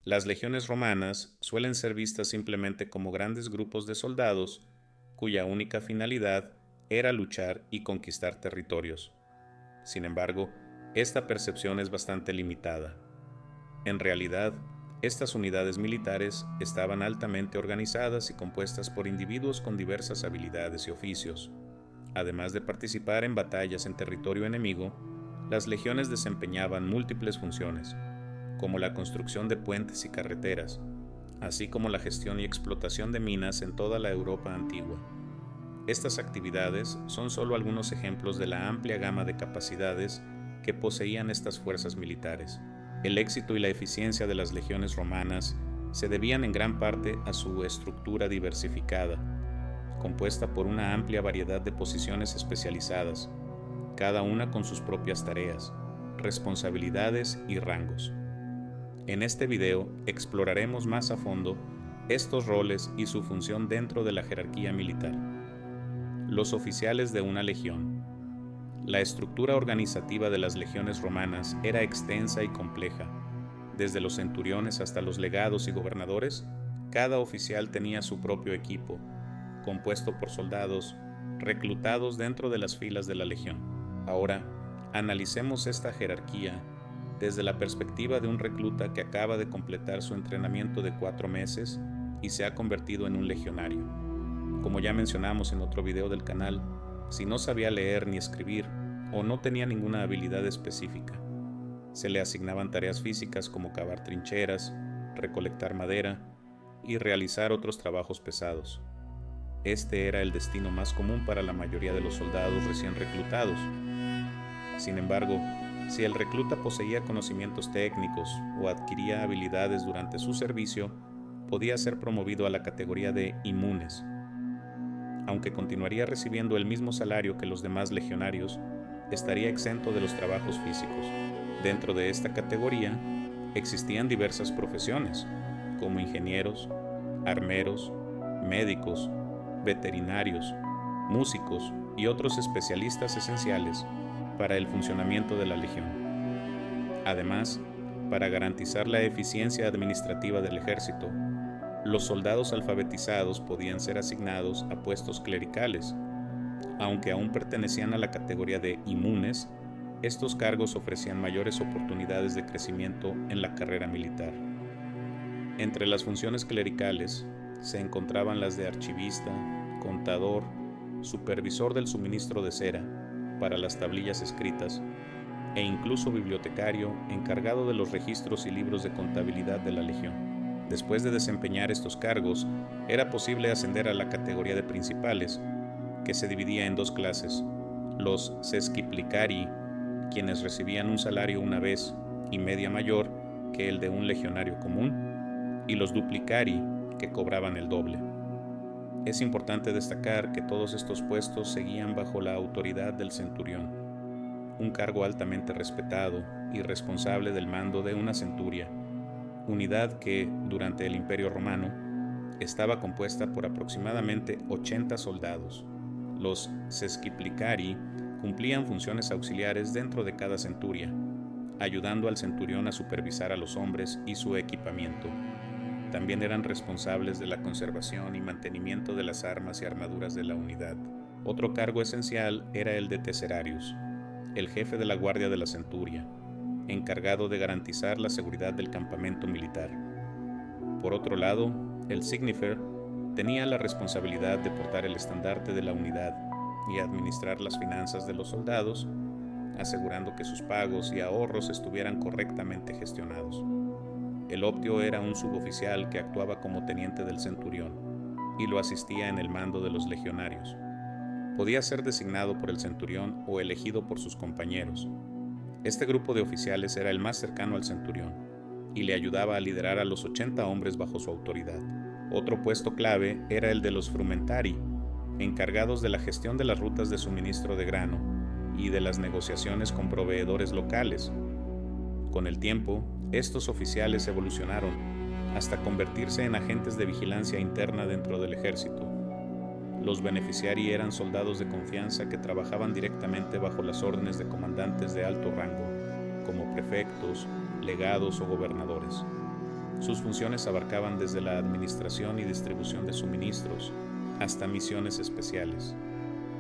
Las legiones romanas suelen ser vistas simplemente como grandes grupos de soldados cuya única finalidad era luchar y conquistar territorios. Sin embargo, esta percepción es bastante limitada. En realidad, estas unidades militares estaban altamente organizadas y compuestas por individuos con diversas habilidades y oficios. Además de participar en batallas en territorio enemigo, las legiones desempeñaban múltiples funciones, como la construcción de puentes y carreteras, así como la gestión y explotación de minas en toda la Europa antigua. Estas actividades son solo algunos ejemplos de la amplia gama de capacidades que poseían estas fuerzas militares. El éxito y la eficiencia de las legiones romanas se debían en gran parte a su estructura diversificada, compuesta por una amplia variedad de posiciones especializadas, cada una con sus propias tareas, responsabilidades y rangos. En este video exploraremos más a fondo estos roles y su función dentro de la jerarquía militar. Los oficiales de una legión. La estructura organizativa de las legiones romanas era extensa y compleja. Desde los centuriones hasta los legados y gobernadores, cada oficial tenía su propio equipo, compuesto por soldados reclutados dentro de las filas de la legión. Ahora, analicemos esta jerarquía desde la perspectiva de un recluta que acaba de completar su entrenamiento de 4 meses y se ha convertido en un legionario. Como ya mencionamos en otro video del canal, si no sabía leer ni escribir o no tenía ninguna habilidad específica, se le asignaban tareas físicas como cavar trincheras, recolectar madera y realizar otros trabajos pesados. Este era el destino más común para la mayoría de los soldados recién reclutados. Sin embargo, si el recluta poseía conocimientos técnicos o adquiría habilidades durante su servicio, podía ser promovido a la categoría de inmunes. Aunque continuaría recibiendo el mismo salario que los demás legionarios, estaría exento de los trabajos físicos. Dentro de esta categoría existían diversas profesiones, como ingenieros, armeros, médicos, veterinarios, músicos y otros especialistas esenciales para el funcionamiento de la legión. Además, para garantizar la eficiencia administrativa del ejército, los soldados alfabetizados podían ser asignados a puestos clericales. Aunque aún pertenecían a la categoría de inmunes, estos cargos ofrecían mayores oportunidades de crecimiento en la carrera militar. Entre las funciones clericales se encontraban las de archivista, contador, supervisor del suministro de cera para las tablillas escritas e incluso bibliotecario encargado de los registros y libros de contabilidad de la legión. Después de desempeñar estos cargos, era posible ascender a la categoría de principales, que se dividía en 2 clases: los sesquiplicari, quienes recibían un salario una vez y media mayor que el de un legionario común, y los duplicari, que cobraban el doble. Es importante destacar que todos estos puestos seguían bajo la autoridad del centurión, un cargo altamente respetado y responsable del mando de una centuria, unidad que, durante el Imperio Romano, estaba compuesta por aproximadamente 80 soldados. Los sesquiplicari cumplían funciones auxiliares dentro de cada centuria, ayudando al centurión a supervisar a los hombres y su equipamiento. También eran responsables de la conservación y mantenimiento de las armas y armaduras de la unidad. Otro cargo esencial era el de tesserarius, el jefe de la guardia de la centuria, encargado de garantizar la seguridad del campamento militar. Por otro lado, el signifer tenía la responsabilidad de portar el estandarte de la unidad y administrar las finanzas de los soldados, asegurando que sus pagos y ahorros estuvieran correctamente gestionados. El optio era un suboficial que actuaba como teniente del centurión y lo asistía en el mando de los legionarios. Podía ser designado por el centurión o elegido por sus compañeros. Este grupo de oficiales era el más cercano al centurión y le ayudaba a liderar a los 80 hombres bajo su autoridad. Otro puesto clave era el de los frumentari, encargados de la gestión de las rutas de suministro de grano y de las negociaciones con proveedores locales. Con el tiempo, estos oficiales evolucionaron hasta convertirse en agentes de vigilancia interna dentro del ejército. Los beneficiari eran soldados de confianza que trabajaban directamente bajo las órdenes de comandantes de alto rango, como prefectos, legados o gobernadores. Sus funciones abarcaban desde la administración y distribución de suministros hasta misiones especiales,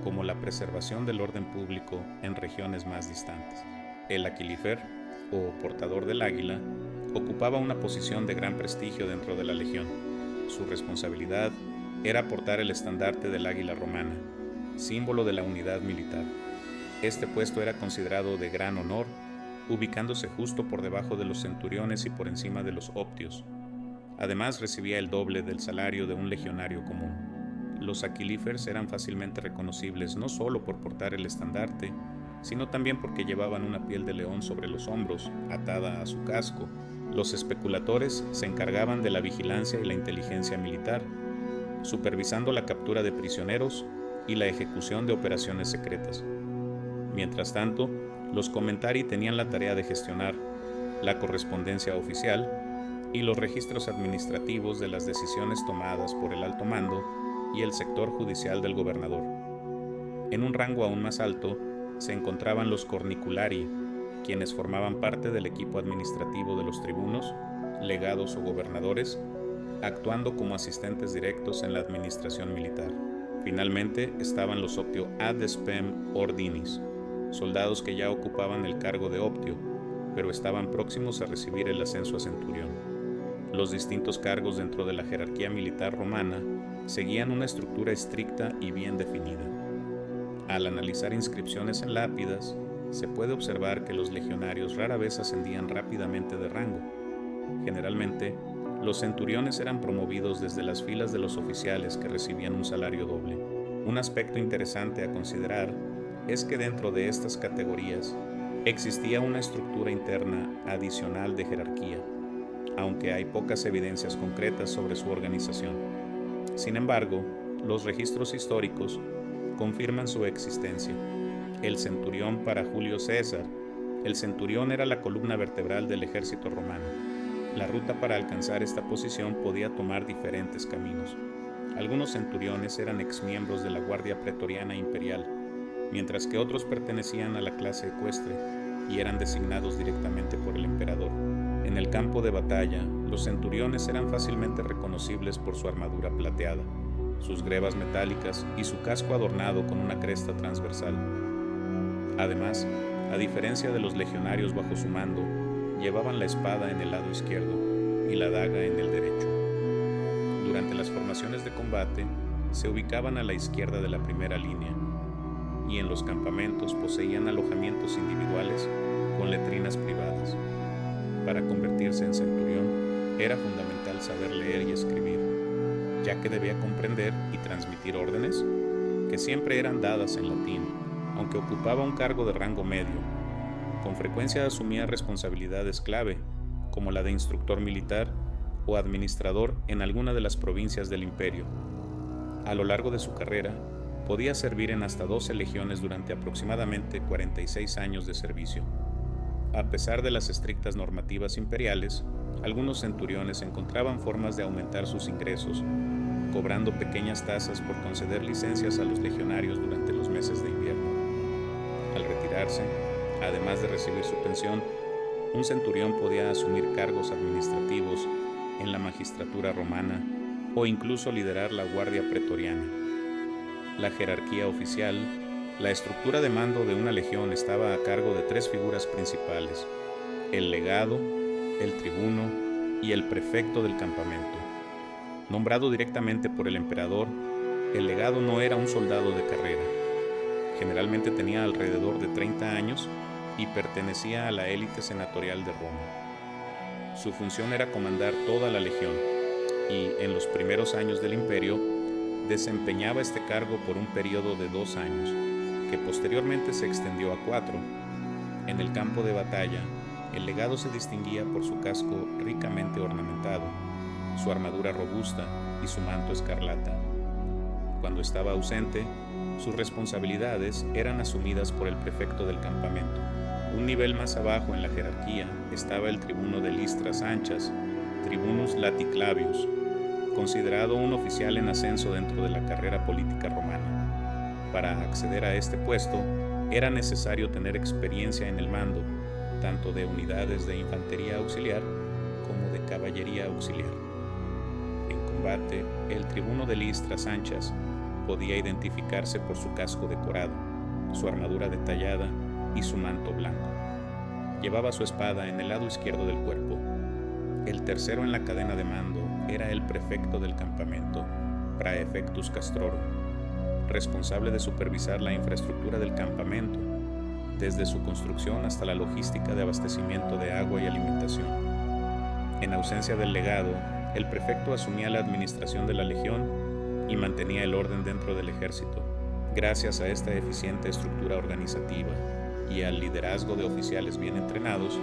como la preservación del orden público en regiones más distantes. El aquilifer, o portador del águila, ocupaba una posición de gran prestigio dentro de la legión. Su responsabilidad era portar el estandarte del águila romana, símbolo de la unidad militar. Este puesto era considerado de gran honor, ubicándose justo por debajo de los centuriones y por encima de los optios. Además, recibía el doble del salario de un legionario común. Los aquilífers eran fácilmente reconocibles no solo por portar el estandarte, sino también porque llevaban una piel de león sobre los hombros, atada a su casco. Los especuladores se encargaban de la vigilancia y la inteligencia militar, supervisando la captura de prisioneros y la ejecución de operaciones secretas. Mientras tanto, los commentari tenían la tarea de gestionar la correspondencia oficial y los registros administrativos de las decisiones tomadas por el alto mando y el sector judicial del gobernador. En un rango aún más alto se encontraban los corniculari, quienes formaban parte del equipo administrativo de los tribunos, legados o gobernadores, actuando como asistentes directos en la administración militar. Finalmente estaban los optio ad spem ordinis, soldados que ya ocupaban el cargo de optio, pero estaban próximos a recibir el ascenso a centurión. Los distintos cargos dentro de la jerarquía militar romana seguían una estructura estricta y bien definida. Al analizar inscripciones en lápidas, se puede observar que los legionarios rara vez ascendían rápidamente de rango. Generalmente, los centuriones eran promovidos desde las filas de los oficiales que recibían un salario doble. Un aspecto interesante a considerar es que dentro de estas categorías existía una estructura interna adicional de jerarquía, aunque hay pocas evidencias concretas sobre su organización. Sin embargo, los registros históricos confirman su existencia. El centurión para Julio César. El centurión era la columna vertebral del ejército romano. La ruta para alcanzar esta posición podía tomar diferentes caminos. Algunos centuriones eran exmiembros de la Guardia Pretoriana Imperial, mientras que otros pertenecían a la clase ecuestre y eran designados directamente por el emperador. En el campo de batalla, los centuriones eran fácilmente reconocibles por su armadura plateada, sus grebas metálicas y su casco adornado con una cresta transversal. Además, a diferencia de los legionarios bajo su mando, llevaban la espada en el lado izquierdo y la daga en el derecho. Durante las formaciones de combate, se ubicaban a la izquierda de la primera línea, y en los campamentos poseían alojamientos individuales con letrinas privadas. Para convertirse en centurión, era fundamental saber leer y escribir, ya que debía comprender y transmitir órdenes que siempre eran dadas en latín, aunque ocupaba un cargo de rango medio. Con frecuencia asumía responsabilidades clave, como la de instructor militar o administrador en alguna de las provincias del imperio. A lo largo de su carrera, podía servir en hasta 12 legiones durante aproximadamente 46 años de servicio. A pesar de las estrictas normativas imperiales, algunos centuriones encontraban formas de aumentar sus ingresos, cobrando pequeñas tasas por conceder licencias a los legionarios durante los meses de invierno. Al retirarse, además de recibir su pensión, un centurión podía asumir cargos administrativos en la magistratura romana o incluso liderar la guardia pretoriana. La jerarquía oficial, la estructura de mando de una legión estaba a cargo de 3 figuras principales: el legado, el tribuno y el prefecto del campamento. Nombrado directamente por el emperador, el legado no era un soldado de carrera. Generalmente tenía alrededor de 30 años y pertenecía a la élite senatorial de Roma. Su función era comandar toda la legión y, en los primeros años del imperio, desempeñaba este cargo por un periodo de 2 años, que posteriormente se extendió a 4. En el campo de batalla, el legado se distinguía por su casco ricamente ornamentado, su armadura robusta y su manto escarlata. Cuando estaba ausente, sus responsabilidades eran asumidas por el prefecto del campamento. Un nivel más abajo en la jerarquía estaba el tribuno de listras anchas, Tribunus Laticlavius, considerado un oficial en ascenso dentro de la carrera política romana. Para acceder a este puesto, era necesario tener experiencia en el mando, tanto de unidades de infantería auxiliar como de caballería auxiliar. En combate, el tribuno de Listras anchas podía identificarse por su casco decorado, su armadura detallada y su manto blanco. Llevaba su espada en el lado izquierdo del cuerpo. El tercero en la cadena de mando era el prefecto del campamento, Praefectus Castrorum, responsable de supervisar la infraestructura del campamento, desde su construcción hasta la logística de abastecimiento de agua y alimentación. En ausencia del legado, el prefecto asumía la administración de la legión y mantenía el orden dentro del ejército. Gracias a esta eficiente estructura organizativa y al liderazgo de oficiales bien entrenados,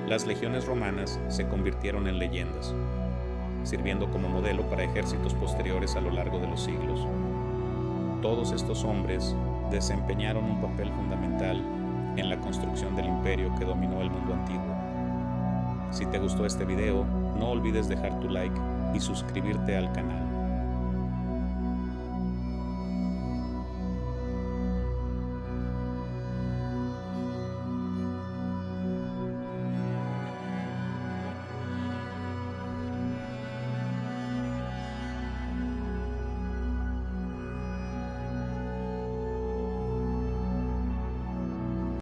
las legiones romanas se convirtieron en leyendas, sirviendo como modelo para ejércitos posteriores a lo largo de los siglos. Todos estos hombres desempeñaron un papel fundamental en la construcción del imperio que dominó el mundo antiguo. Si te gustó este video, no olvides dejar tu like y suscribirte al canal.